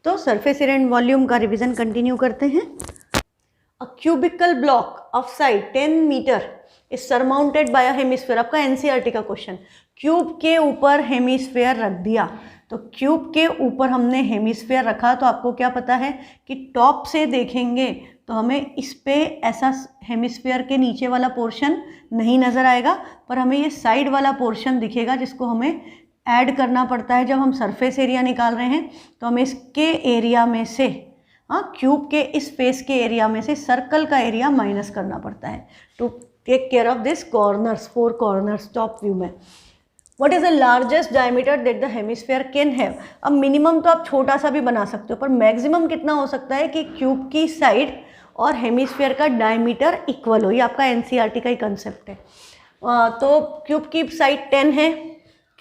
तो surface area and volume का revision continue करते हैं। A cubical block of side 10 metre is surmounted by a hemisphere. आपका NCERT का क्वेश्चन, क्यूब के ऊपर हेमिस्फीयर रख दिया। तो क्यूब के ऊपर हमने हेमिस्फीयर रखा तो आपको क्या पता है कि टॉप से देखेंगे तो हमें इस पे ऐसा हेमिस्फीयर के नीचे वाला पोर्शन नहीं नज़र आएगा, पर हमें ये साइड वाला पोर्शन दिखेगा जिसको हमें ऐड करना पड़ता है। जब हम सरफेस एरिया निकाल रहे हैं तो हमें इसके एरिया में से, क्यूब के इस फेस के एरिया में से सर्कल का एरिया माइनस करना पड़ता है to take care of this corners, 4 corners top view में। What is the largest diameter that the hemisphere can have? अब मिनिमम तो आप छोटा सा भी बना सकते हो, पर मैक्सिमम कितना हो सकता है कि क्यूब की साइड और हेमिस्फीयर का डायमीटर इक्वल हो। ये आपका एनसीईआरटी का ही कंसेप्ट है। तो क्यूब की साइड 10 है,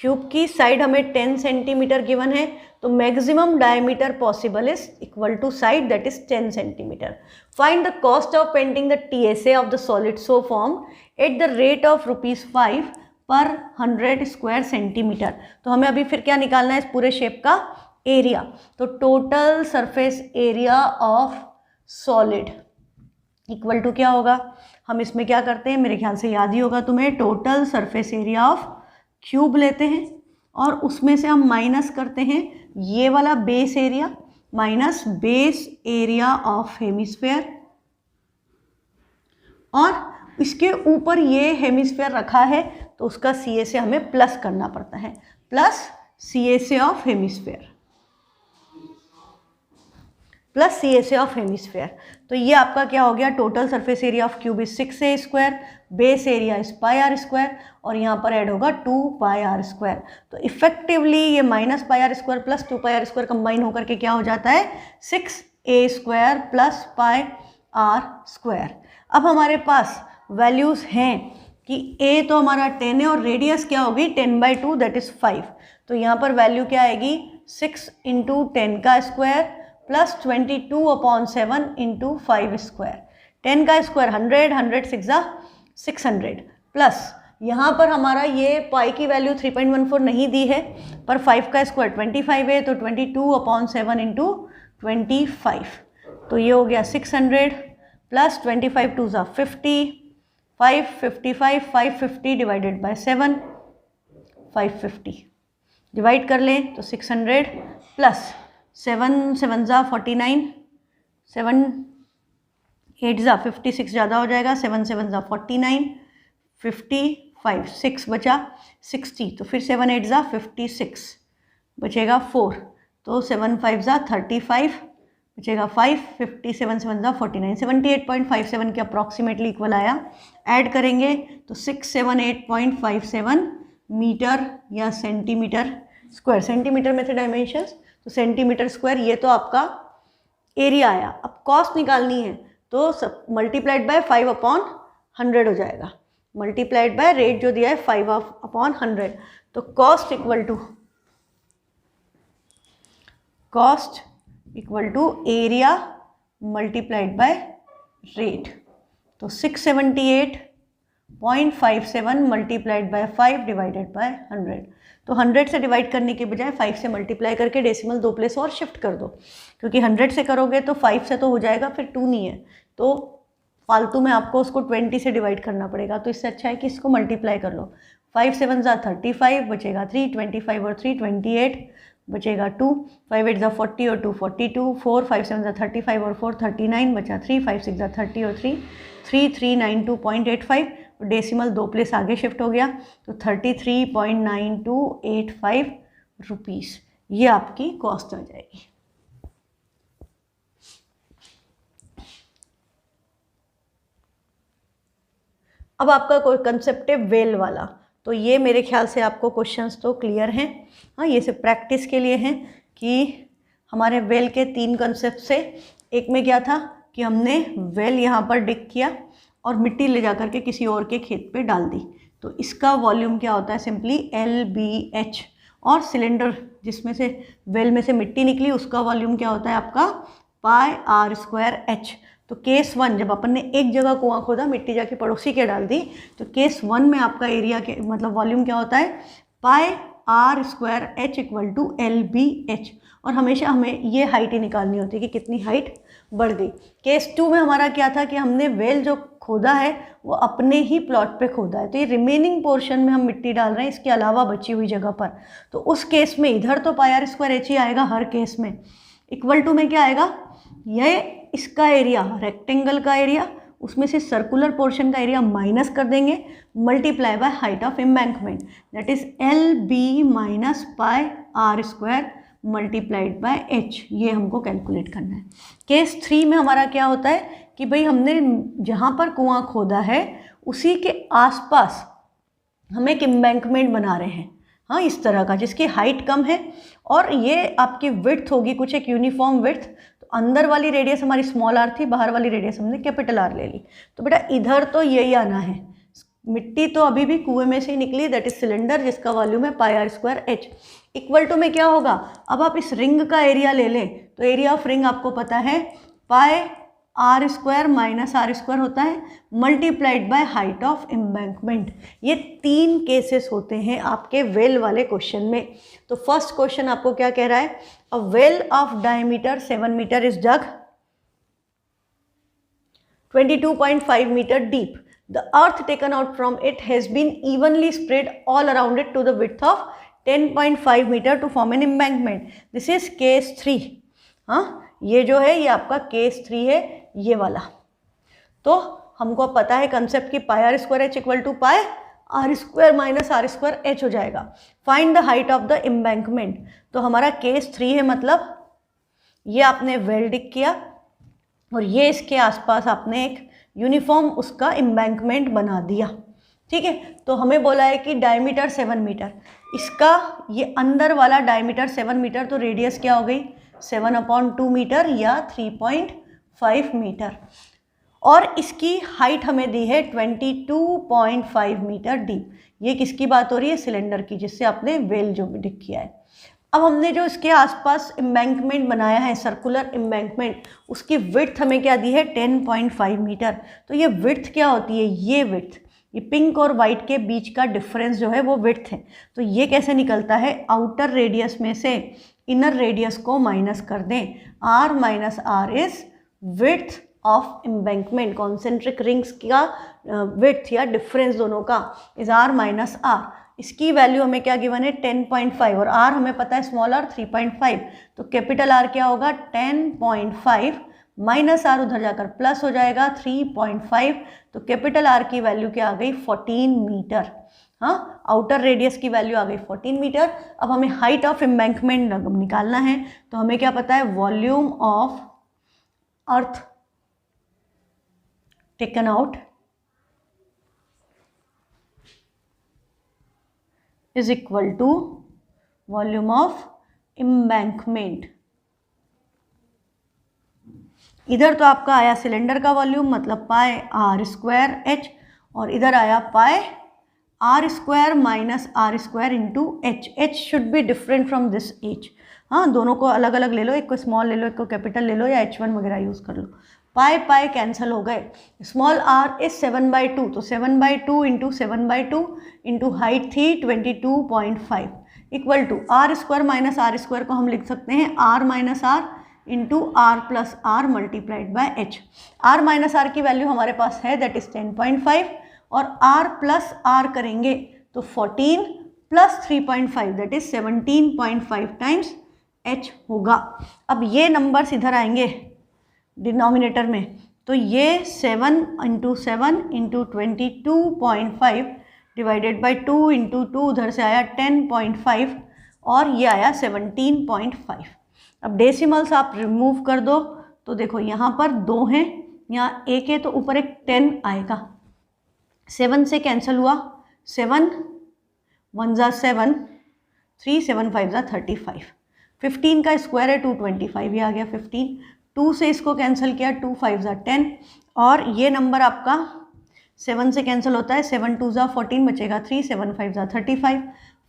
क्यूब की साइड हमें 10 सेंटीमीटर गिवन है, तो maximum diameter possible is equal to side that is 10 centimetre. Find the cost of painting the TSA of the solid so form at the rate of ₹5 per 100 square centimetre. तो हमें अभी फिर क्या निकालना है, इस पूरे शेप का एरिया। तो total surface area of solid equal to क्या होगा, हम इसमें क्या करते हैं, मेरे ख्याल से याद ही होगा तुम्हें, total surface area of cube लेते हैं और उसमें से हम माइनस करते हैं ये वाला base area minus base area of hemisphere, और इसके ऊपर ये हेमिस्फीयर रखा है तो उसका सी ए से हमें प्लस करना पड़ता है, प्लस सी ए से ऑफ हेमिस्फीयर, प्लस सी ए से ऑफ हेमिस्फीयर। तो ये आपका क्या हो गया, total surface area of cube is 6a square, base area is πr square, और यहाँ पर ऐड होगा 2πr स्क्वायर। तो इफेक्टिवली ये -πr square plus 2πr square combine होकर के क्या हो जाता है, 6a square plus πr square. अब हमारे पास वैल्यूज़ हैं कि a तो हमारा 10 है और रेडियस क्या होगी 10/2 दैट इज़ 5। तो यहाँ पर वैल्यू क्या आएगी, 6 × 10 का स्क्वायर प्लस 22/7 × 5 स्क्वायर। 10 का स्क्वायर 100, 100 600 प्लस यहाँ पर हमारा ये पाई की वैल्यू 3.14 नहीं दी है, पर 5 का स्क्वायर 25 है, तो 22/7 × 25। तो ये हो गया 600 प्लस 25 2 50, 555, 550 डिवाइडेड बाय 7, 550 डिवाइड कर लें तो 600 प्लस 7 7 49, 7 8 56 ज़्यादा हो जाएगा, 7 7 49, 55 6 बचा 60, तो फिर 7 8 56 बचेगा 4, तो 7 5 35 बचेगा 5, 57 7 49, 78.57 के अप्रॉक्सीमेटली इक्वल आया। ऐड करेंगे तो 678.57 मीटर या सेंटीमीटर स्क्वायर, सेंटीमीटर में थे डायमेंशंस, तो सेंटीमीटर स्क्वायर ये तो आपका एरिया आया। अब कॉस्ट निकालनी है तो मल्टीप्लाइड बाय 5/100 हो जाएगा, मल्टीप्लाइड बाय रेट जो दिया है 5/100, तो cost equal to area multiplied by rate. तो 678.57 मल्टीप्लाइड बाय 5 डिवाइडेड बाय 100। तो 100 से डिवाइड करने के बजाय 5 से मल्टीप्लाई करके डेसिमल 2 प्लेस और शिफ्ट कर दो, क्योंकि 100 से करोगे तो 5 से तो हो जाएगा, फिर 2 नहीं है, तो फालतू में आपको उसको 20 से डिवाइड करना पड़ेगा। तो इससे अच्छा है कि इसको मल्टीप्लाई कर लो। 5 7 35 बचेगा 3, 25 और 3 28 बचेगा 2, 5 8 40 और 2 42, 4 5 7 35 और 4 39 बचा 3, 5 6 30 और 3 3392.85, डेसिमल 2 प्लेस आगे शिफ्ट हो गया, तो 33.9285 रुपीज़ ये आपकी कॉस्ट आ जाएगी। अब आपका कोई कंसेप्ट है वेल वाला, तो ये मेरे ख्याल से आपको क्वेश्चंस तो क्लियर हैं। हाँ, ये सिर्फ प्रैक्टिस के लिए हैं कि हमारे वेल के 3 कंसेप्ट से, एक में क्या था कि हमने वेल यहाँ पर डिग किया और मिट्टी ले जा कर के किसी और के खेत पे डाल दी, तो इसका वॉल्यूम क्या होता है, सिंपली LBH, और सिलेंडर जिसमें से वेल में से मिट्टी निकली उसका वॉल्यूम क्या होता है आपका πr²H। तो केस 1 जब अपन ने एक जगह कुआं खोदा, मिट्टी जाके पड़ोसी के डाल दी, तो केस 1 में आपका एरिया के मतलब वॉल्यूम क्या होता है r square h equal to l b h, और हमेशा हमें ये हाइट ही निकालनी होती है कि कितनी हाइट बढ़ गई। केस 2 में हमारा क्या था कि हमने वेल जो खोदा है वो अपने ही प्लॉट पे खोदा है, तो ये रिमेनिंग पोर्शन में हम मिट्टी डाल रहे हैं इसके अलावा बची हुई जगह पर। तो उस केस में इधर तो पाई आर स्क्वायर एच ही आएगा हर केस में। इक्वल टू में क्या आएगा, ये इसका एरिया रेक्टेंगल का एरिया, उसमें से सर्कुलर पोर्शन का एरिया माइनस कर देंगे, multiply by height of embankment, that is l b minus pi r square multiplied by h. ये हमको कैलकुलेट करना है। केस 3 में हमारा क्या होता है कि भाई हमने जहाँ पर कुआं खोदा है उसी के आसपास हम एक एम्बैंकमेंट बना रहे हैं, हाँ, इस तरह का जिसकी हाइट कम है और ये आपकी विड्थ होगी कुछ एक यूनिफॉर्म विड्थ। तो अंदर वाली रेडियस हमारी स्मॉल आर थी, बाहर वाली रेडियस हमने कैपिटल आर ले ली। तो बेटा इधर तो यही आना है, मिट्टी तो अभी भी कुएं में से ही निकली, दैट इज सिलेंडर जिसका वॉल्यूम है pi r square h. Equal to में क्या होगा, अब आप इस रिंग का एरिया ले लें तो एरिया ऑफ रिंग आपको पता है pi r square minus r square होता है multiplied by height of embankment. ये 3 केसेस होते हैं आपके वेल वाले क्वेश्चन में। तो फर्स्ट क्वेश्चन आपको क्या कह रहा है, a well of diameter 7 metre is dug 22.5 meter deep. The earth taken out from it has been evenly spread all around it to the width of 10.5 meter to form an embankment. This is case 3. हाँ, ये जो है ये आपका case 3 है, ये वाला। तो हमको पता है कंसेप्ट की pi r square h equal to pi r square minus r square h हो जाएगा। Find the height of the embankment. तो हमारा केस 3 है, मतलब ये आपने वेल डिग किया और ये इसके आसपास आपने एक यूनिफॉर्म उसका एम्बैंकमेंट बना दिया, ठीक है। तो हमें बोला है कि डायमीटर 7 मीटर, इसका ये अंदर वाला डायमीटर 7 मीटर, तो रेडियस क्या हो गई 7/2 मीटर या 3.5 मीटर, और इसकी हाइट हमें दी है 22.5 मीटर डीप। ये किसकी बात हो रही है, सिलेंडर की, जिससे आपने वेल जो भी डिग किया है। अब हमने जो इसके आसपास एम्बैंकमेंट बनाया है सर्कुलर एम्बैंकमेंट, उसकी विड्थ हमें क्या दी है 10.5 मीटर। तो ये विड्थ क्या होती है, ये विड्थ, ये पिंक और वाइट के बीच का डिफरेंस जो है वो विड्थ है। तो ये कैसे निकलता है, आउटर रेडियस में से इनर रेडियस को माइनस कर दें, R minus r is width of embankment, concentric rings का विड्थ या डिफरेंस दोनों का इज आर माइनस आर। इसकी वैल्यू हमें क्या गिवन है 10.5 और आर हमें पता है स्मॉल आर 3.5, तो कैपिटल आर क्या होगा 10.5 माइनस आर उधर जाकर प्लस हो जाएगा 3.5, तो कैपिटल आर की वैल्यू क्या आ गई 14 मीटर। हाँ, आउटर रेडियस की वैल्यू आ गई 14 मीटर। अब हमें हाइट ऑफ एम्बैंकमेंट निकालना है, तो हमें क्या पता है volume of earth taken out is equal to volume of embankment। इधर तो आपका आया सिलेंडर का वॉल्यूम मतलब पाई आर स्क्वायर एच, और इधर आया pi r square minus r square into h. H should be different from this h. हाँ, दोनों को अलग अलग ले लो, एक को स्मॉल ले लो, एक को कैपिटल ले लो, या H1 वगैरह यूज़ कर लो। पाई पाई कैंसिल हो गए, स्मॉल आर इज 7/2, तो 7/2 इंटू 7/2 इंटू हाइट थी 22.5 equal to r square minus r square को हम लिख सकते हैं r minus r into r plus r multiplied by h. R minus r की वैल्यू हमारे पास है दैट इज 10.5, और आर प्लस आर करेंगे तो 14 plus 3.5 that is 17.5 times H होगा। अब ये नंबर्स इधर आएंगे डिनोमिनेटर में, तो ये 7 into 7 into 22.5 divided by 2 into 2 उधर से आया 10.5 और ये आया 17.5। अब डेसिमल्स आप रिमूव कर दो तो देखो यहाँ पर 2 हैं, यहाँ 1 है, तो ऊपर एक 10 आएगा। 7 से कैंसिल हुआ, 7 1 ज़ा 7, 3 7 5 ज़ा 35, 15 का स्क्वायर है 225, ये आ गया 15। 2 से इसको कैंसिल किया, 2 5 ज़ा 10, और ये नंबर आपका 7 से कैंसिल होता है, 7 2 ज़ा 14 बचेगा 3, 7 5 ज़ा 35,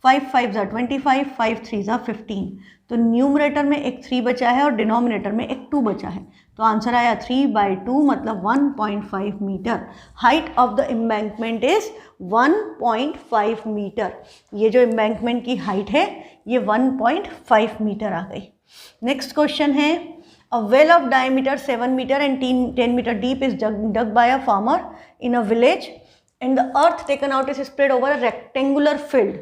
5 5 ज़ा 25, 5 3 ज़ा 15। तो न्यूमरेटर में एक 3 बचा है और डिनोमिनेटर में एक 2 बचा है, तो आंसर आया 3/2 मतलब 1.5 metre. Height of the embankment is 1.5 metre. ये जो एम्बैंकमेंट की हाइट है ये 1.5 मीटर आ गई। नेक्स्ट क्वेश्चन है, a well of diameter 7 meter and 10 meter deep is dug by a farmer in a village and the earth taken out is spread over a rectangular field.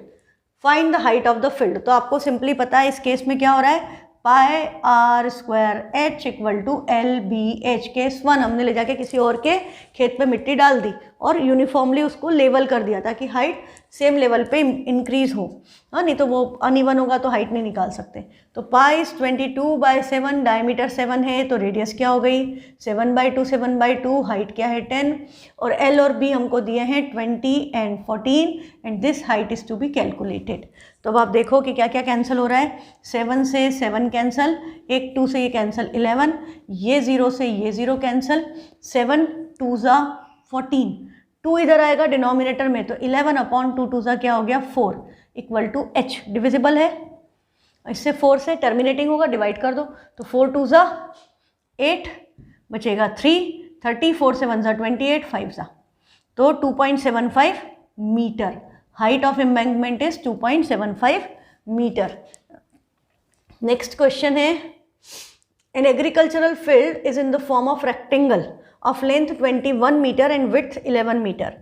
Find the height of the field. तो आपको simply पता है इस case में क्या हो रहा है, pi r square h equal to l b h. Case 1 हमने ले जाके किसी और के खेत पे मिट्टी डाल दी और यूनिफॉर्मली उसको लेवल कर दिया ताकि हाइट सेम लेवल पे इंक्रीज हो, हाँ, नहीं तो वो अनइवन होगा तो हाइट नहीं निकाल सकते। तो पाई 22/7, डायमीटर 7 है तो रेडियस क्या हो गई 7/2, 7/2, हाइट क्या है 10, और एल और बी हमको दिए हैं 20 and 14 and this height is to be calculated. तो अब आप देखो कि क्या क्या कैंसिल हो रहा है, 7 से 7 कैंसिल, एक 2 से ये कैंसिल 11, ये 0 से ये 0 कैंसिल, 7 2 ज़ा 14, 2 इधर आएगा डिनोमिनेटर में तो 11/2, 2 ज़ा क्या हो गया 4 इक्वल टू एच, डिविजिबल है, इससे 4 से टर्मिनेटिंग होगा, डिवाइड कर दो तो 4 2 ज़ा 8 बचेगा 3, 30, 4 से 1 ज़ा 28, 5 ज़ा तो 2.75 metre. Height of embankment is 2.75 metre. Next question है, an agricultural field is in the form of rectangle of length 21 metre and width 11 metre.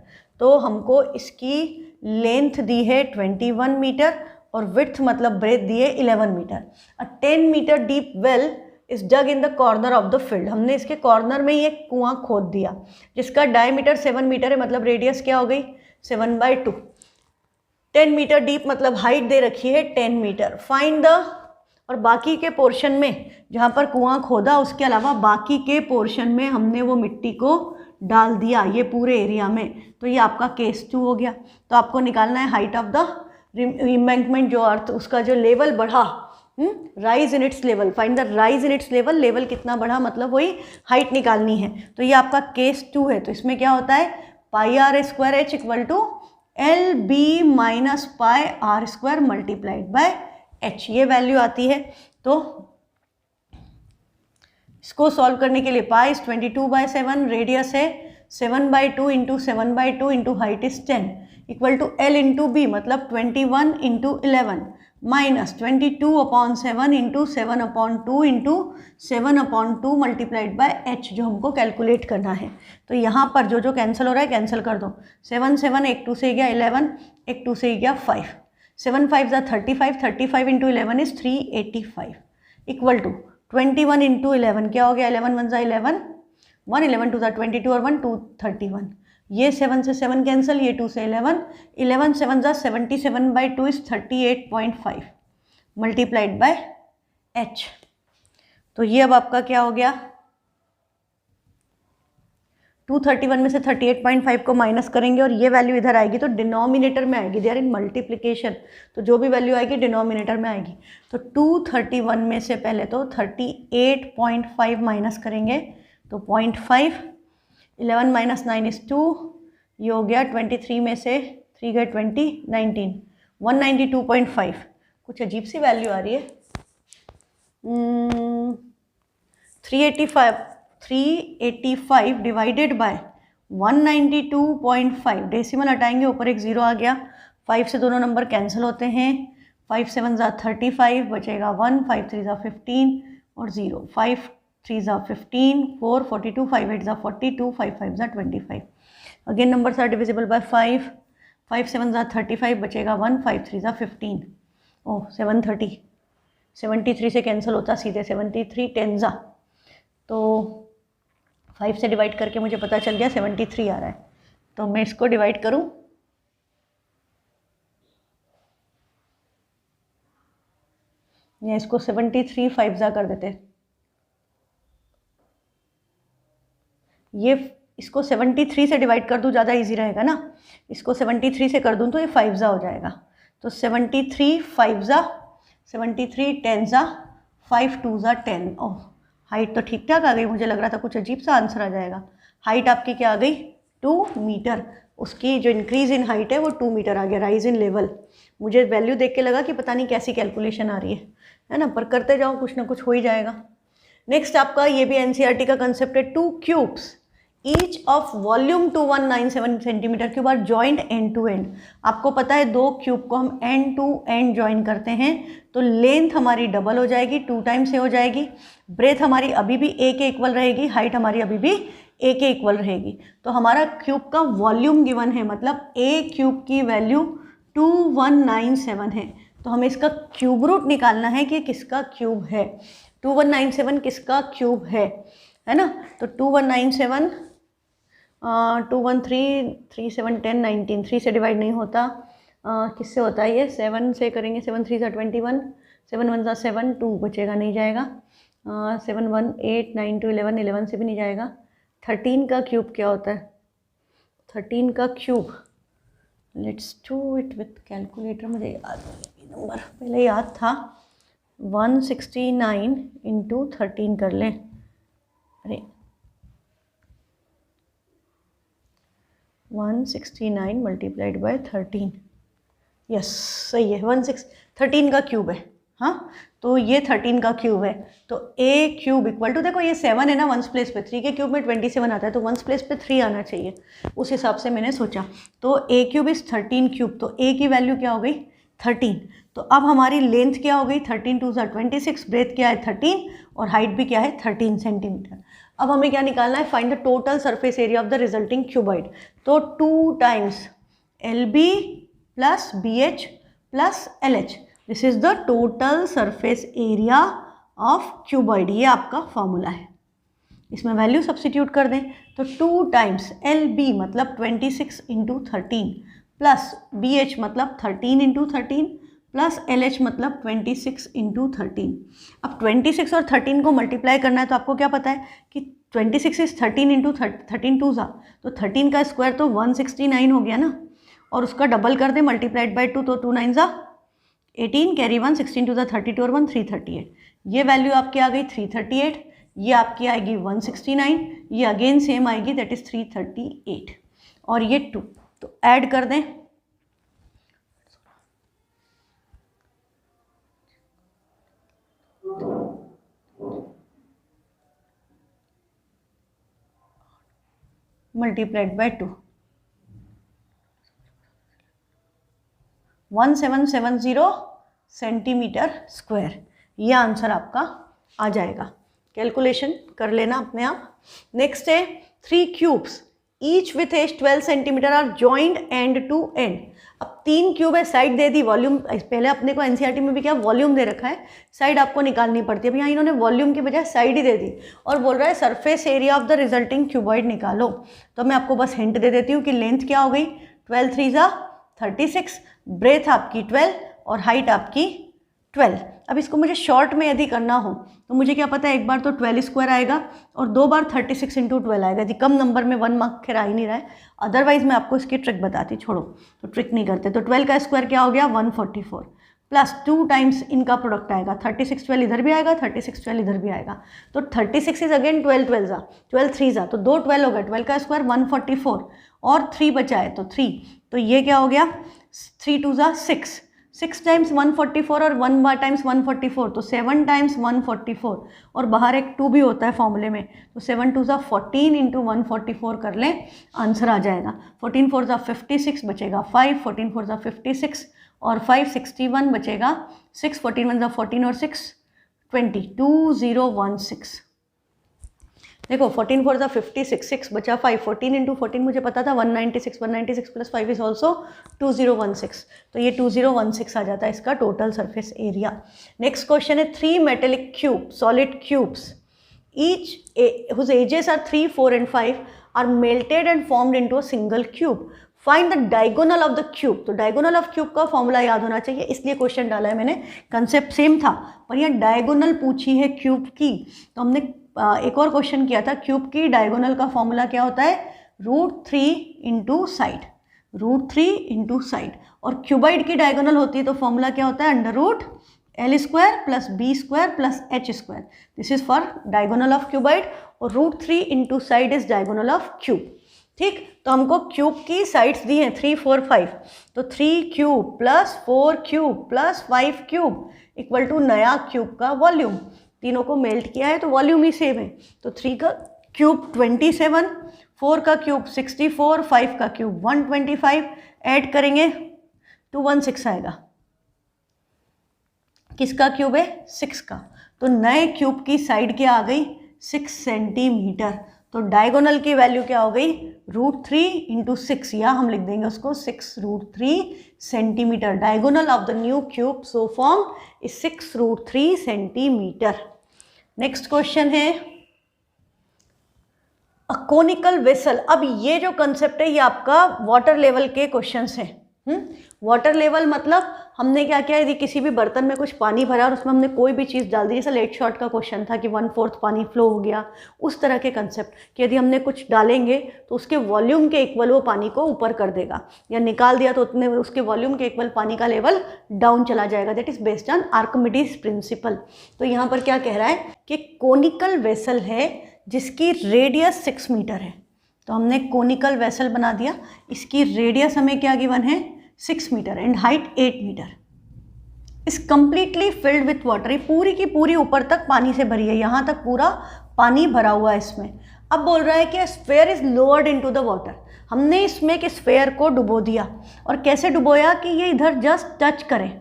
तो हमको इसकी लेंथ दी है 21 मीटर और विड्थ मतलब ब्रेथ दी है 11 metre. A 10 metre deep well is dug in the corner of the field. हमने इसके कॉर्नर में ही एक कुआं खोद दिया जिसका डायमीटर 7 मीटर है, मतलब रेडियस क्या हो गई 7/2। 10 मीटर डीप मतलब हाइट दे रखी है 10 मीटर। फाइंड द, और बाकी के पोर्शन में जहाँ पर कुआं खोदा उसके अलावा बाकी के पोर्शन में हमने वो मिट्टी को डाल दिया ये पूरे एरिया में, तो ये आपका केस 2 हो गया। तो आपको निकालना है हाइट ऑफ द एम्बैंकमेंट, जो अर्थ उसका जो लेवल बढ़ा, rise in its level, find the rise in its level, level कितना बढ़ा मतलब वही हाइट निकालनी है। तो ये आपका केस 2 है। तो इसमें क्या होता है pi r square h equal to l b minus pi r square multiplied by h, ये वैल्यू आती है। तो इसको सॉल्व करने के लिए पाई 22/7, रेडियस है 7/2 into 7/2 into height is 10 equal to l into b मतलब 21 into 11 minus 22/7 into 7/2 into 7/2 multiplied by h, जो हमको कैलकुलेट करना है। तो यहाँ पर जो जो कैंसिल हो रहा है कैंसिल कर दो, 7 7 एक 2 से गया 11, एक 2 से गया 5, 7 5 ज़ा 35, 35 into 11 is 385 equal to 21 into 11 क्या हो गया 11 1 ज़ा 11, 1 11 2 ज़ा 22 और 1 2 31, ये 7 से 7 कैंसिल, ये 2 से 11, 11 7 ज़ा 77/2 इज 38.5 मल्टीप्लाइड बाय एच। तो ये अब आपका क्या हो गया 231 में से 38.5 को माइनस करेंगे और ये वैल्यू इधर आएगी तो डिनोमिनेटर में आएगी, दे आर इन मल्टीप्लिकेशन, तो जो भी वैल्यू आएगी डिनोमिनेटर में आएगी। तो 231 में से पहले तो 38.5 माइनस करेंगे तो 0.5, 11 माइनस 9 इज 2, ये हो गया 23 में से 3 गए 20, 19, 192.5। कुछ अजीब सी वैल्यू आ रही है, 385 डिवाइडेड बाय 192.5, डेसिमल हटाएंगे ऊपर एक 0 आ गया, 5 से दोनों नंबर कैंसिल होते हैं, 5 7 ज़ा 35 बचेगा 1, 5 3 ज़ा 15 और 0, 5 3 ज़ा 15, 4 42, 5 8 ज़ा 42, 5 5 ज़ा 25। Again numbers are divisible by 5, 5 7 ज़ा 35 बचेगा 1, 5 3 ज़ा 15, ओह 730, 73 से कैंसिल होता सीधे 73, 10 ज़ा, तो 5 से डिवाइड करके मुझे पता चल गया 73 आ रहा है। तो मैं इसको डिवाइड करूं, या इसको 73 5 ज़ा कर देते, ये इसको 73 से डिवाइड कर दूं ज़्यादा इजी रहेगा ना, इसको 73 से कर दूं तो ये 5 ज़ा हो जाएगा। तो 73 5 ज़ा 73, 10 ज़ा 5 2 ज़ा 10। ओह हाइट तो ठीक ठाक आ गई, मुझे लग रहा था कुछ अजीब सा आंसर आ जाएगा। हाइट आपकी क्या आ गई 2 मीटर, उसकी जो इंक्रीज इन हाइट है वो 2 मीटर आ गया, राइज इन लेवल मुझे वैल्यू देख के लगा कि पता नहीं कैसी कैलकुलेशन आ रही है ना, पर करते जाओ, कुछ ना कुछ हो ही जाएगा। नेक्स्ट आपका ये भी एनसीईआरटी का कंसेप्ट है, 2 cubes each of volume 2197 centimetre cube are joined end to end. आपको पता है 2 क्यूब को हम एंड टू एंड ज्वाइन करते हैं तो लेंथ हमारी डबल हो जाएगी, 2 टाइम्स से हो जाएगी, ब्रेथ हमारी अभी भी ए के इक्वल रहेगी, हाइट हमारी अभी भी ए के इक्वल रहेगी। तो हमारा क्यूब का वॉल्यूम गिवन है, मतलब ए क्यूब की वैल्यू 2197 है। तो हमें इसका क्यूब रूट निकालना है कि किसका क्यूब है। 2197 किसका क्यूब है ना। तो 2197 213 3 7 10 19, 3 से डिवाइड नहीं होता, किससे होता है ये, 7 से करेंगे, 7 3 21, 7 1 7, 2 बचेगा, नहीं जाएगा, 7 1 8 9 2 11, 11 से भी नहीं जाएगा। 13 का क्यूब क्या होता है, 13 का cube, let's do it with calculator, मुझे याद नहीं नंबर, पहले याद था, 169 इंटू 13 कर लें, अरे 169 मल्टीप्लाइड बाय 13, यस सही है, 13 का क्यूब है। हाँ, तो ये 13 का क्यूब है। तो ए क्यूब इक्वल टू, देखो ये 7 है ना वंस प्लेस पे, 3 के क्यूब में 27 आता है, तो वंस प्लेस पे 3 आना चाहिए, उस हिसाब से मैंने सोचा। तो ए क्यूब इज 13 क्यूब, तो ए की वैल्यू क्या हो गई 13। तो अब हमारी लेंथ क्या हो गई, 13 2 26, ब्रेथ क्या है 13 और हाइट भी क्या है 13 सेंटीमीटर। अब हमें क्या निकालना है, find the total surface area of the resulting cuboid. तो 2 times LB plus BH plus LH, this is the total surface area of cuboid, ये आपका फॉर्मूला है। इसमें वैल्यू सब्स्टिट्यूट कर दें, तो 2 टाइम्स LB मतलब 26 इंटू 13 प्लस BH मतलब 13 इंटू 13 प्लस LH मतलब 26 इंटू 13। अब 26 और 13 को मल्टीप्लाई करना है, तो आपको क्या पता है कि 26 इज 13 इंटू 13 2 ज़ा, तो 13 का स्क्वायर तो 169 हो गया ना, और उसका डबल कर दें मल्टीप्लाइड बाय 2, तो 2 9 ज़ा 18, कैरी 1, 16 2 ज़ा 32 और 1 338। ये वैल्यू आपकी आ गई 338, ये आपकी आएगी 169, ये अगेन सेम आएगी, दैट इज 338, और ये 2, तो ऐड कर दें, मल्टीप्लाइड बाय 2, 1770 सेंटीमीटर स्क्वायर, ये आंसर आपका आ जाएगा। कैलकुलेशन कर लेना अपने आप। नेक्स्ट है 3 cubes each with edge 12 centimetre are joined end to end. अब 3 क्यूब है, साइड दे दी, वॉल्यूम पहले अपने को एनसीईआरटी में भी क्या वॉल्यूम दे रखा है, साइड आपको निकालनी पड़ती है। अब यहाँ इन्होंने वॉल्यूम की बजाय साइड ही दे दी और बोल रहा है surface area of the resulting cuboid निकालो। तो मैं आपको बस हिंट दे देती हूँ कि लेंथ क्या हो गई, 12 3 ज़ा 36, ब्रेथ आपकी 12 और हाइट आपकी 12। अब इसको मुझे शॉर्ट में यदि करना हो तो मुझे क्या पता है, एक बार तो 12 स्क्वायर आएगा और 2 बार 36 इंटू 12 आएगा जी। कम नंबर में 1 मार्क खैर आ ही नहीं रहा है, अदरवाइज मैं आपको इसकी ट्रिक बताती, छोड़ो तो ट्रिक नहीं करते। तो 12 का स्क्वायर क्या हो गया 144 प्लस 2 टाइम्स इनका प्रोडक्ट आएगा, 36 12 इधर भी आएगा, 36 12 इधर भी आएगा, तो 36 इज अगेन 12 12 ज़ा 12 3 ज़ा, तो 2 12 हो गया, 12 का स्क्वायर 144 और 3 बचा है तो 3, तो ये क्या हो गया 3 2 ज़ा 6, 6 टाइम्स 144 और 1 टाइम्स 144, तो 7 टाइम्स 144 और बाहर एक 2 भी होता है फॉर्मूले में, तो 7 2 ज़ा 14 इंटू 144 कर लें, आंसर आ जाएगा। 14 4 ज़ा 56 बचेगा 5, 14 4 ज़ा 56 और 5 61 बचेगा 6, 14 1 ज़ा 14 और 6 20, 2016। देखो 14 4 ज़ा 56, 6 बचा 5, 14 इंटू 14 मुझे पता था 196, 196 प्लस 5 इज ऑल्सो 2016, तो ये 2016 आ जाता है इसका total surface area. Next question है 3 metallic cube solid cubes each whose edges are 3 4 and 5 are melted and formed into a single cube, find the diagonal of the cube. तो diagonal of cube का formula याद होना चाहिए, इसलिए question डाला है मैंने, कंसेप्ट सेम था पर यहाँ डायगोनल पूछी है क्यूब की। तो हमने एक और क्वेश्चन किया था क्यूब की डायगोनल का फॉर्मूला क्या होता है, √3 इंटू साइड, √3 इंटू साइड, और क्यूबाइड की डायगोनल होती है तो फॉर्मूला क्या होता है √L² plus B² plus H²। This is for diagonal of cuboid और √3 into side is diagonal of cube. ठीक, तो हमको क्यूब की साइड्स दी हैं 3, 4, 5, तो 3 cube plus 4 cube plus 5 cube equal to नया क्यूब का वॉल्यूम। तीनों को मेल्ट किया है तो वॉल्यूम ही सेम है, तो 3 का क्यूब 27, 4 का क्यूब 64, 5 का क्यूब 125, ऐड करेंगे 216 आएगा। किसका क्यूब है? 6 का। तो नए क्यूब की साइड क्या आ गई? 6 सेंटीमीटर। तो डायगोनल की वैल्यू क्या हो गई? √3 × 6, या हम लिख देंगे उसको 6√3 centimetre. Diagonal of the new cube so form is 6√3 centimetre. Next question है अ कोनिकल वेसल। अब ये जो कंसेप्ट है ये आपका वाटर लेवल के क्वेश्चंस हैं। वाटर लेवल मतलब हमने क्या किया, यदि किसी भी बर्तन में कुछ पानी भरा और उसमें हमने कोई भी चीज़ डाल दी, जैसा लेट शॉर्ट का क्वेश्चन था कि 1/4 पानी फ्लो हो गया, उस तरह के कंसेप्ट कि यदि हमने कुछ डालेंगे तो उसके वॉल्यूम के इक्वल वो पानी को ऊपर कर देगा, या निकाल दिया तो उतने उसके वॉल्यूम के इक्वल पानी का लेवल डाउन चला जाएगा। That is based on Archimedes principal. तो यहाँ पर क्या कह रहा है कि कोनिकल वेसल है जिसकी रेडियस 6 मीटर है। तो हमने कोनिकल वेसल बना दिया, इसकी रेडियस हमें क्या गिवन है? 6 मीटर एंड हाइट 8 मीटर। इस कंप्लीटली फिल्ड विथ वाटर, ये पूरी की पूरी ऊपर तक पानी से भरी है, यहाँ तक पूरा पानी भरा हुआ है इसमें। अब बोल रहा है कि sphere is lowered into the water. हमने इसमें एक स्फेयर को डुबो दिया, और कैसे डुबोया कि ये इधर जस्ट टच करे।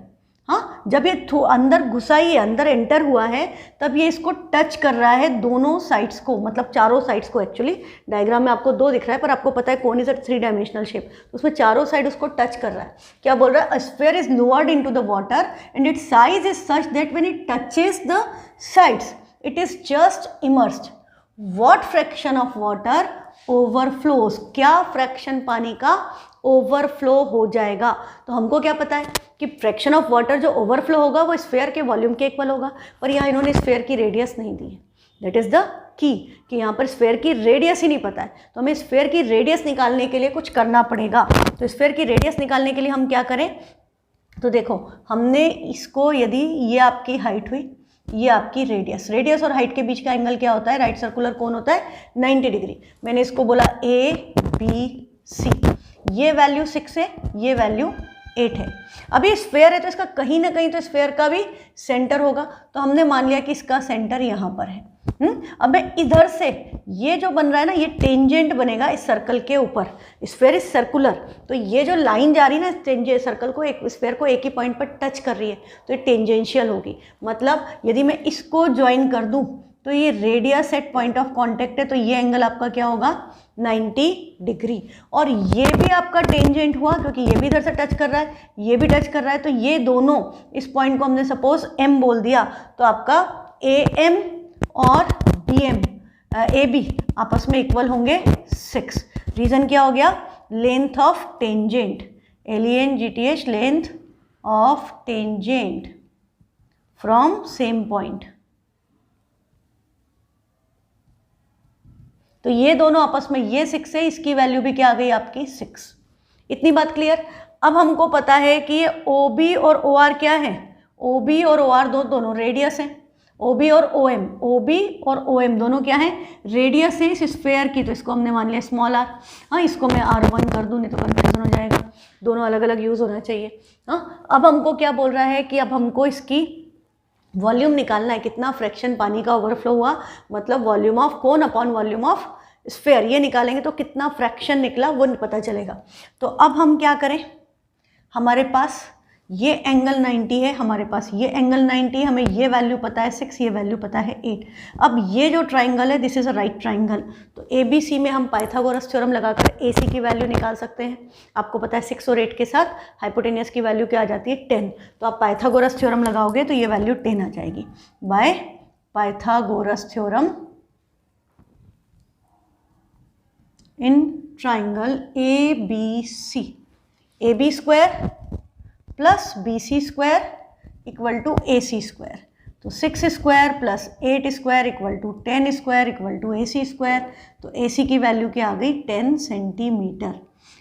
हाँ, जब ये अंदर घुसा ही है, अंदर एंटर हुआ है, तब ये इसको टच कर रहा है दोनों साइड्स को, मतलब चारों साइड्स को। एक्चुअली डायग्राम में आपको 2 दिख रहा है, पर आपको पता है कौन इज 3 डायमेंशनल शेप, तो उसमें चारों साइड उसको टच कर रहा है। क्या बोल रहा है? अ sphere is lowered into the water and it's size is such that when it touches the sides it is just immersed. What fraction of water overflows? क्या फ्रैक्शन पानी का ओवरफ्लो हो जाएगा? तो हमको क्या पता है कि फ्रैक्शन ऑफ वाटर जो ओवरफ्लो होगा वो स्फेयर के वॉल्यूम के इक्वल होगा, पर यहाँ इन्होंने स्फेयर की रेडियस नहीं दी है। दैट इज द की, कि यहाँ पर स्फेयर की रेडियस ही नहीं पता है, तो हमें स्फेयर की रेडियस निकालने के लिए कुछ करना पड़ेगा। तो स्फेयर की रेडियस निकालने के लिए हम क्या करें? तो देखो, हमने इसको, यदि ये आपकी हाइट हुई, ये आपकी रेडियस, रेडियस और हाइट के बीच का एंगल क्या होता है? राइट सर्कुलर कोन होता है 90 डिग्री। मैंने इसको बोला ABC, ये वैल्यू 6 है, ये वैल्यू 8 है। अभी स्फेयर है तो इसका कहीं ना कहीं तो स्फेयर का भी सेंटर होगा, तो हमने मान लिया कि इसका सेंटर यहाँ पर है। अब मैं इधर से ये जो बन रहा है ना, ये टेंजेंट बनेगा इस सर्कल के ऊपर। स्फेयर इज सर्कुलर, तो ये जो लाइन जा रही है ना सर्कल को, एक स्फेयर को एक ही पॉइंट पर टच कर रही है, तो ये टेंजेंशियल होगी। मतलब यदि मैं इसको ज्वाइन कर दूं तो ये radius at point of contact है, तो ये एंगल आपका क्या होगा? 90 डिग्री। और ये भी आपका टेंजेंट हुआ क्योंकि ये भी इधर से टच कर रहा है, ये भी टच कर रहा है, तो ये दोनों, इस पॉइंट को हमने सपोज M बोल दिया, तो आपका AM और AB आपस में इक्वल होंगे 6। रीजन क्या हो गया? Length of tangent, LENGTH, length of tangent from same point. तो ये दोनों आपस में, ये 6 है, इसकी वैल्यू भी क्या आ गई आपकी? 6। इतनी बात क्लियर? अब हमको पता है कि ये OB और OR क्या है? OB और OR दोनों रेडियस हैं। OB और OB और OM दोनों क्या हैं? रेडियस है इस स्फेयर की, तो इसको हमने मान लिया स्मॉल r। हाँ, इसको मैं R1 कर दूँ, नहीं तो कन्फ्यूजन हो जाएगा, दोनों अलग अलग यूज़ होना चाहिए। हाँ, अब हमको क्या बोल रहा है कि अब हमको इसकी वॉल्यूम निकालना है, कितना फ्रैक्शन पानी का ओवरफ्लो हुआ, मतलब volume of cone upon volume of sphere, ये निकालेंगे तो कितना फ्रैक्शन निकला वो पता चलेगा। तो अब हम क्या करें? हमारे पास ये एंगल 90 है, हमारे पास ये एंगल 90 है, हमें ये वैल्यू पता है 6, ये वैल्यू पता है 8। अब ये जो ट्राइंगल है, this is a right triangle, तो ABC में हम पाइथागोरस थ्योरम लगाकर AC की वैल्यू निकाल सकते हैं। आपको पता है 6 और 8 के साथ हाइपोटेनियस की वैल्यू क्या आ जाती है? 10। तो आप पाइथागोरस थ्योरम लगाओगे तो ये वैल्यू 10 आ जाएगी by Pythagoras theorem in triangle ABC। AB square plus BC square equal to AC square, तो 6 square plus 8 square equal to 10 square equal to AC square. तो AC की वैल्यू क्या आ गई? 10 सेंटीमीटर।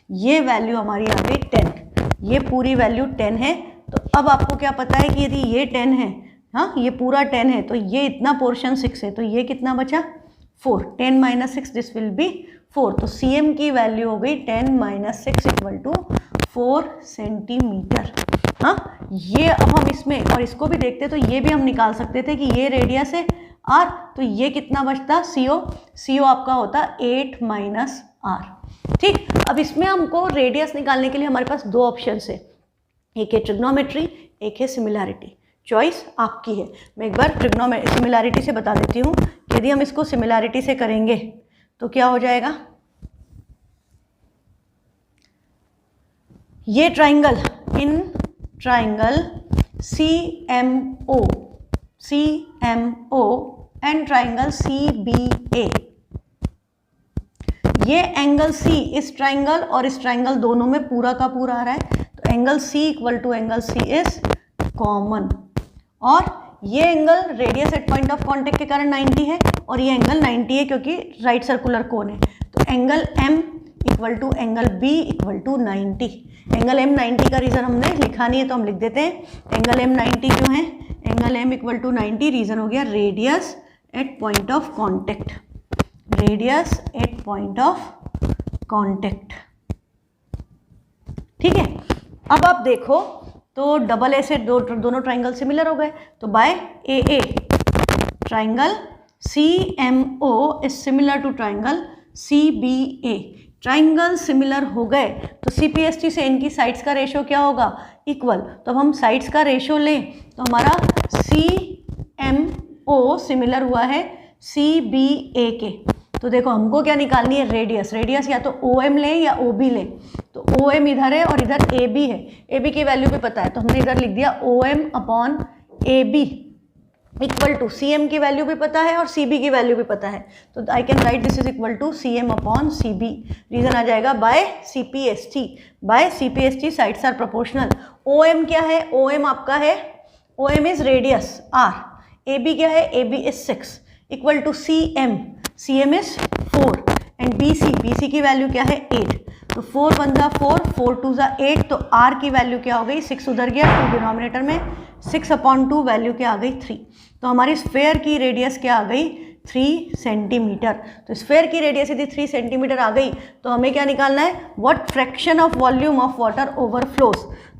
ये वैल्यू हमारी आ गई 10, ये पूरी वैल्यू 10 है। तो अब आपको क्या पता है कि यदि ये 10 है, हाँ ये पूरा 10 है, तो ये इतना पोर्शन 6 है, तो ये कितना बचा? 4, 10 माइनस 6 दिस विल बी 4, तो CM की वैल्यू हो गई 10 माइनस 6 इक्वल टू 4 सेंटीमीटर। हाँ, ये अब हम इसमें और इसको भी देखते तो ये भी हम निकाल सकते थे कि ये रेडियस है R, तो ये कितना बचता CO आपका होता 8 माइनस R। ठीक, अब इसमें हमको रेडियस निकालने के लिए हमारे पास दो ऑप्शन है, एक है ट्रिग्नोमेट्री, एक है सिमिलैरिटी। चॉइस आपकी है। मैं एक बार सिमिलैरिटी से बता देती हूँ। यदि हम इसको सिमिलैरिटी से करेंगे तो क्या हो जाएगा, ये triangle in triangle CMO and triangle CBA, ये एंगल C इस ट्राइंगल और इस ट्राइंगल दोनों में पूरा का पूरा आ रहा है, तो angle C equal to angle C is common, और ये angle radius at point of contact के कारण 90 है और ये एंगल 90 है क्योंकि राइट सर्कुलर कोन है, तो angle M equal to angle B equal to 90। Angle M 90 का रीज़न हमने लिखा नहीं है तो हम लिख देते हैं, एंगल M 90 क्यों है, angle M equal to 90 reason हो गया radius at point of contact, radius at point of contact. ठीक है, अब आप देखो तो डबल ए से दोनों ट्राइंगल सिमिलर हो गए, तो by AA triangle CMO is similar to triangle CBA, triangle similar हो गए तो CPST से इनकी साइड्स का रेशियो क्या होगा, इक्वल। तो अब हम साइड्स का रेशियो लें तो हमारा CMO सिमिलर हुआ है CBA के, तो देखो हमको क्या निकालनी है, रेडियस या तो OM लें या OB लें, तो OM इधर है और इधर AB है, AB की वैल्यू भी पता है तो हमने इधर लिख दिया OM upon AB equal to CM की वैल्यू भी पता है और CB की वैल्यू भी पता है, तो I can write this is equal to CM upon CB, reason आ जाएगा by CPST sides are proportional. OM क्या है, OM आपका है, OM is radius R, AB क्या है, AB is 6 equal to CM is 4 and BC की value क्या है 8, तो 4 1 जा 4, 4 2 जा 8, तो R की वैल्यू क्या हो गई, 6 उधर गया, 2 डिनोमिनेटर में, 6 अपॉन 2 वैल्यू क्या आ गई 3, तो हमारी स्फेयर की रेडियस क्या आ गई 3 सेंटीमीटर। तो स्फेयर की रेडियस यदि 3 सेंटीमीटर आ गई तो हमें क्या निकालना है, what fraction of volume of water overflows,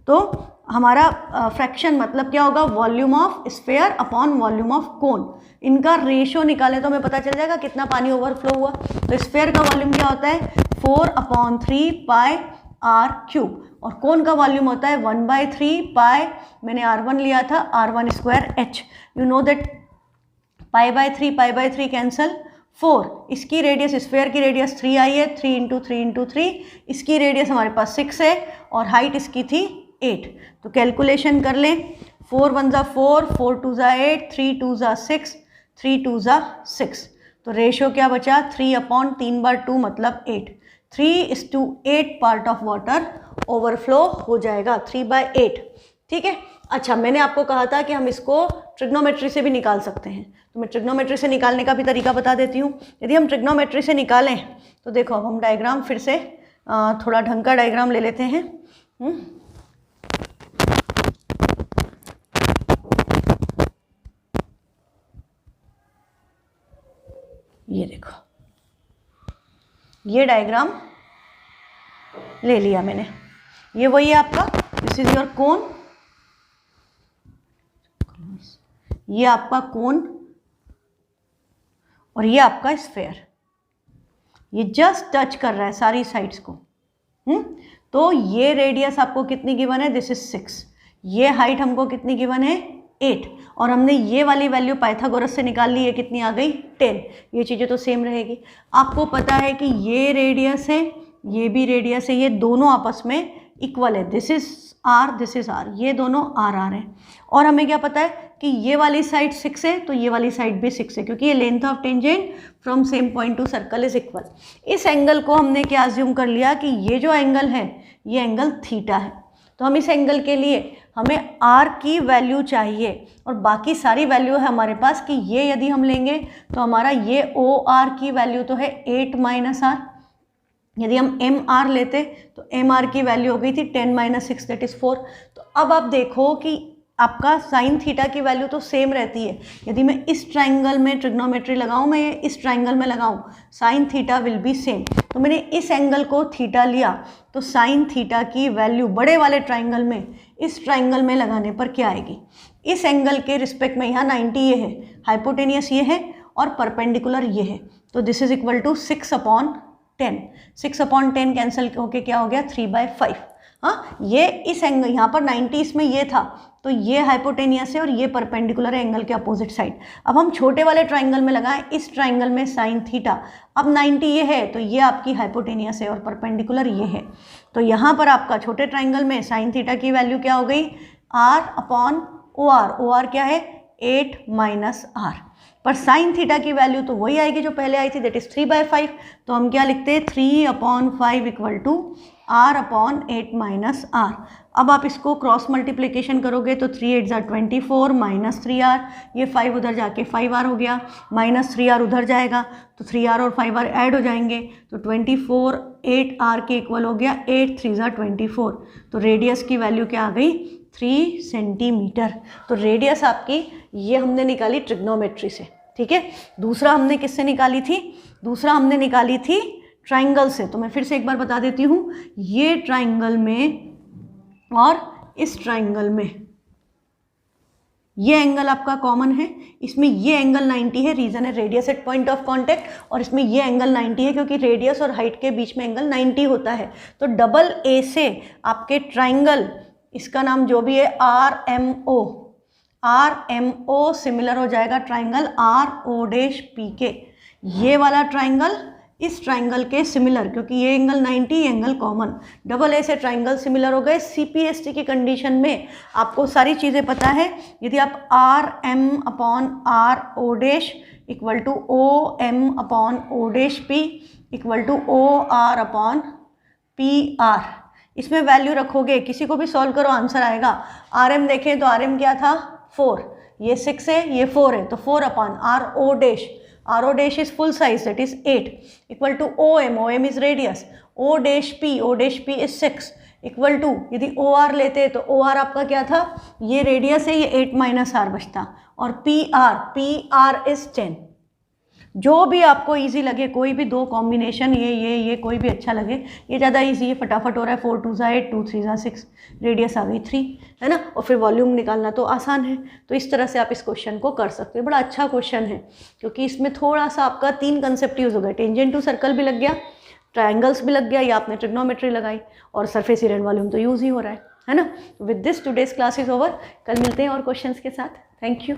तो हमारा फ्रैक्शन मतलब क्या होगा, volume of sphere upon volume of cone, इनका रेशियो निकालें तो हमें पता चल जाएगा कितना पानी ओवरफ्लो हुआ। तो स्फेयर का वॉल्यूम क्या होता है 4/3 पाई R क्यूब, और कोन का वॉल्यूम होता है 1/3 पाई, मैंने R1 लिया था, R1 square H, you know that pi by three cancel, 4, इसकी रेडियस स्फेयर की रेडियस 3 आई है, 3 इंटू 3 इंटू 3, इसकी रेडियस हमारे पास 6 है और हाइट इसकी थी 8, तो कैलकुलेशन कर लें, 4 1 जा 4, 4 2 जा 8, 3 2 जा 6, 3 2 जा 6, तो रेशियो क्या बचा 3/3/2 मतलब 8, 3:8 पार्ट ऑफ वाटर ओवरफ्लो हो जाएगा, 3/8। ठीक है, अच्छा मैंने आपको कहा था कि हम इसको ट्रिग्नोमेट्री से भी निकाल सकते हैं, तो मैं ट्रिग्नोमेट्री से निकालने का भी तरीका बता देती हूँ। यदि हम ट्रिग्नोमेट्री से निकालें तो देखो अब हम डायग्राम फिर से थोड़ा ढंग का डायग्राम ले लेते हैं। ये देखो, ये डायग्राम ले लिया मैंने, ये वही है आपका, दिस इज योर कोन, ये आपका कोन और ये आपका स्फेयर, ये जस्ट टच कर रहा है सारी साइड्स को। तो ये रेडियस आपको कितनी गिवन है, दिस इज 6, ये हाइट हमको कितनी गिवन है 8, और हमने ये वाली वैल्यू पाइथागोरस से निकाल ली है, कितनी आ गई 10, ये चीज़ें तो सेम रहेगी। आपको पता है कि ये रेडियस है, ये भी रेडियस है, ये दोनों आपस में इक्वल है, this is R this is R, ये दोनों R हैं, और हमें क्या पता है कि ये वाली साइड 6 है तो ये वाली साइड भी 6 है, क्योंकि ये length of tangent from same point two circle is equal. इस एंगल को हमने क्या अज्यूम कर लिया कि ये जो एंगल है ये एंगल थीटा है, तो हम इस एंगल के लिए हमें R की वैल्यू चाहिए, और बाकी सारी वैल्यू है हमारे पास कि ये यदि हम लेंगे तो हमारा ये OR की वैल्यू तो है 8 - R, यदि हम MR लेते तो MR की वैल्यू हो गई थी 10 - 6 दैट इज 4। तो अब आप देखो कि आपका साइन थीटा की वैल्यू तो सेम रहती है। यदि मैं इस ट्राइंगल में ट्रिग्नोमेट्री लगाऊं, मैं इस ट्राइंगल में लगाऊं, sine theta will be same. तो मैंने इस एंगल को थीटा लिया, तो साइन थीटा की वैल्यू बड़े वाले ट्राइंगल में इस ट्राइंगल में लगाने पर क्या आएगी? इस एंगल के रिस्पेक्ट में यहाँ 90 ये है, हाइपोटेनियस ये है और परपेंडिकुलर ये है, तो this is equal to 6/10। 6/10 cancel होके क्या हो गया? 3/5। हाँ, ये इस एंगल यहाँ पर 90 इसमें ये था, तो ये हाइपोटेनियस है और ये परपेंडिकुलर है एंगल के अपोजिट साइड। अब हम छोटे वाले ट्राइंगल में लगाएं, इस ट्राइंगल में साइन थीटा, अब 90 ये है तो ये आपकी हाइपोटेनियस है और परपेंडिकुलर ये है। तो यहाँ पर आपका छोटे ट्राइंगल में साइन थीटा की वैल्यू क्या हो गई? R/OR। OR क्या है? 8 - R। पर साइन थीटा की वैल्यू तो वही आएगी जो पहले आई थी, दैट इज 3/5। तो हम क्या लिखते हैं? 3/5 इक्वल टू R/8 - R। अब आप इसको क्रॉस मल्टीप्लिकेशन करोगे तो 3 8 24 -3R, ये 5 उधर जाके 5R हो गया, -3R उधर जाएगा तो 3R और 5R ऐड हो जाएंगे, तो 24 8R के इक्वल हो गया, 8 3 24। तो रेडियस की वैल्यू क्या आ गई? 3 सेंटीमीटर। तो रेडियस आपकी ये हमने निकाली ट्रिग्नोमेट्री से, ठीक है। दूसरा हमने किससे निकाली थी? दूसरा हमने निकाली थी ट्राइंगल से। तो मैं फिर से एक बार बता देती हूँ, ये ट्राइंगल में और इस ट्राइंगल में ये एंगल आपका कॉमन है, इसमें ये एंगल 90 है, रीजन है radius at point of contact, और इसमें ये एंगल 90 है क्योंकि रेडियस और हाइट के बीच में एंगल 90 होता है। तो डबल ए से आपके ट्राइंगल, इसका नाम जो भी है RMO सिमिलर हो जाएगा ट्राइंगल RO'P के। ये वाला ट्राइंगल इस ट्राइंगल के सिमिलर, क्योंकि ये एंगल 90, ये एंगल कॉमन, डबल ए से ट्राइंगल सिमिलर हो गए। CPST की कंडीशन में आपको सारी चीज़ें पता है। यदि आप RM/RO' equal to OM/O'P equal to OR/PR, इसमें वैल्यू रखोगे, किसी को भी सॉल्व करो आंसर आएगा। RM देखें तो RM क्या था? 4, ये 6 है, ये 4 है, तो 4/RO', RO' is full size, that is 8 equal to OM is radius, O'P is 6 equal to, यदि OR लेते हैं तो OR आपका क्या था? ये रेडियस है, ये 8 - R बचता, और PR is 10। जो भी आपको इजी लगे, कोई भी दो कॉम्बिनेशन, ये कोई भी अच्छा लगे, ये ज़्यादा इजी है, फटाफट हो रहा है। 4 2 8, 2 3 6, रेडियस आ गई 3, है ना, और फिर वॉल्यूम निकालना तो आसान है। तो इस तरह से आप इस क्वेश्चन को कर सकते हो। बड़ा अच्छा क्वेश्चन है क्योंकि इसमें थोड़ा सा आपका 3 कंसेप्ट यूज़ हो गया, टेंजेंट टू सर्कल भी लग गया, ट्राइंगल्स भी लग गया, या आपने ट्रिग्नोमेट्री लगाई, और सरफेस एरिया एंड वॉल्यूम तो यूज़ ही हो रहा है ना। With this today's class is over. कल मिलते हैं और क्वेश्चंस के साथ। Thank you.